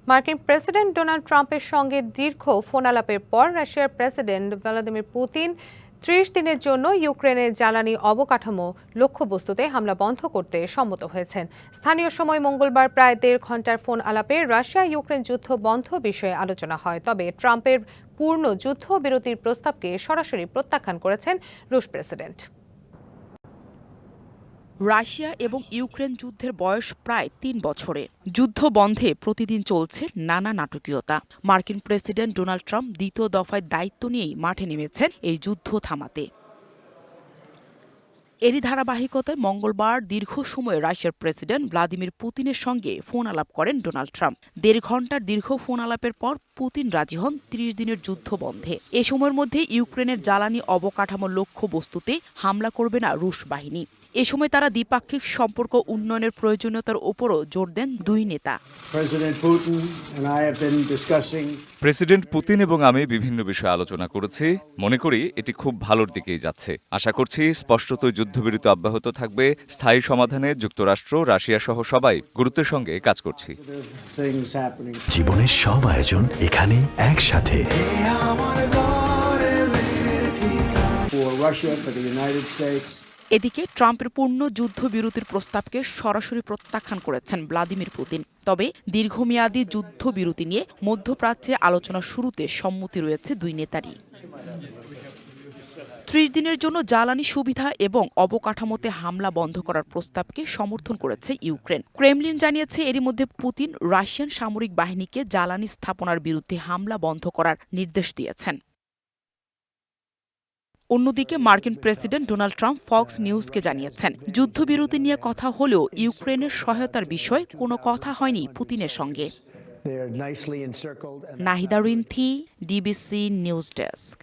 মার্কিন president Donald ট্রাম্পের সঙ্গে দীর্ঘ ফোন আলাপের পর রাশিয়ার প্রেসিডেন্ট ভ্লাদিমির পুতিন ৩০ দিনের জন্য ইউক্রেনের জ্বালানি অবকাঠামো লক্ষ্যবস্তুতে হামলা বন্ধ করতে সম্মত হয়েছেন। স্থানীয় সময় মঙ্গলবার প্রায় ১.৫ ঘণ্টার ফোন আলাপে রাশিয়া ইউক্রেন যুদ্ধ বন্ধ বিষয়ে আলোচনা হয়। তবে ট্রাম্পের পূর্ণ যুদ্ধবিরতির প্রস্তাবকে সরাসরি প্রত্যাখ্যান করেছেন রুশ প্রেসিডেন্ট। রাশিয়া এবং ইউক্রেন যুদ্ধের বয়স প্রায় ৩ বছরে। যুদ্ধ বন্ধে প্রতিদিন চলছে নানা নাটকীয়তা। মার্কিন প্রেসিডেন্ট ডোনাল্ড ট্রাম্প দ্বিতীয় দফায় দায়িত্ব নিয়েই মাঠে নেমেছেন এই যুদ্ধ থামাতে। এরই ধারাবাহিকতায় মঙ্গলবার দীর্ঘ সময় রাশিয়ার প্রেসিডেন্ট ভ্লাদিমির পুতিনের সঙ্গে ফোন আলাপ করেন ডোনাল্ড ট্রাম্প। ১.৫ ঘণ্টার দীর্ঘ ফোন আলাপের পর পুতিন রাজি হন ৩০ দিনের যুদ্ধ বন্ধে। এ সময়ের মধ্যে ইউক্রেনের জ্বালানি অবকাঠামো লক্ষ্যবস্তুতে হামলা করবে না রুশ বাহিনী। এ সময় তারা দ্বিপাক্ষিক সম্পর্ক উন্নয়নের প্রয়োজনীয়তার ওপরও জোর দেন দুই নেতা। প্রেসিডেন্ট পুতিন এবং আমি বিভিন্ন বিষয়ে আলোচনা করেছি। মনে করি এটি খুব ভালোর দিকেই যাচ্ছে। আশা করছি স্পষ্টতই যুদ্ধবিরতি অব্যাহত থাকবে। স্থায়ী সমাধানে যুক্তরাষ্ট্র, রাশিয়া সহ সবাই গুরুত্বের সঙ্গে কাজ করছি। জীবনের সব আয়োজন এখানে একসাথে। এদিকে ট্রাম্পের পূর্ণ যুদ্ধবিরতির প্রস্তাবকে সরাসরি প্রত্যাখ্যান করেছেন ভ্লাদিমির পুতিন। তবে দীর্ঘমেয়াদী যুদ্ধবিরতি নিয়ে মধ্যপ্রাচ্যে আলোচনা শুরুতে সম্মতি রয়েছে দুই নেতারই। ৩০ দিনের জন্য জ্বালানি সুবিধা এবং অবকাঠামোতে হামলা বন্ধ করার প্রস্তাবকে সমর্থন করেছে ইউক্রেন। ক্রেমলিন জানিয়েছে এরই মধ্যে পুতিন রাশিয়ান সামরিক বাহিনীকে জ্বালানি স্থাপনার বিরুদ্ধে হামলা বন্ধ করার নির্দেশ দিয়েছেন। অন্যদিকে মার্কিন প্রেসিডেন্ট ডোনাল্ড ট্রাম্প ফক্স নিউজকে জানিয়েছেন, যুদ্ধবিরতি নিয়ে কথা হলেও ইউক্রেনের সহায়তার বিষয়ে কোনো কথা হয়নি পুতিনের সঙ্গে। Nahida Rinthi, DBC news desk.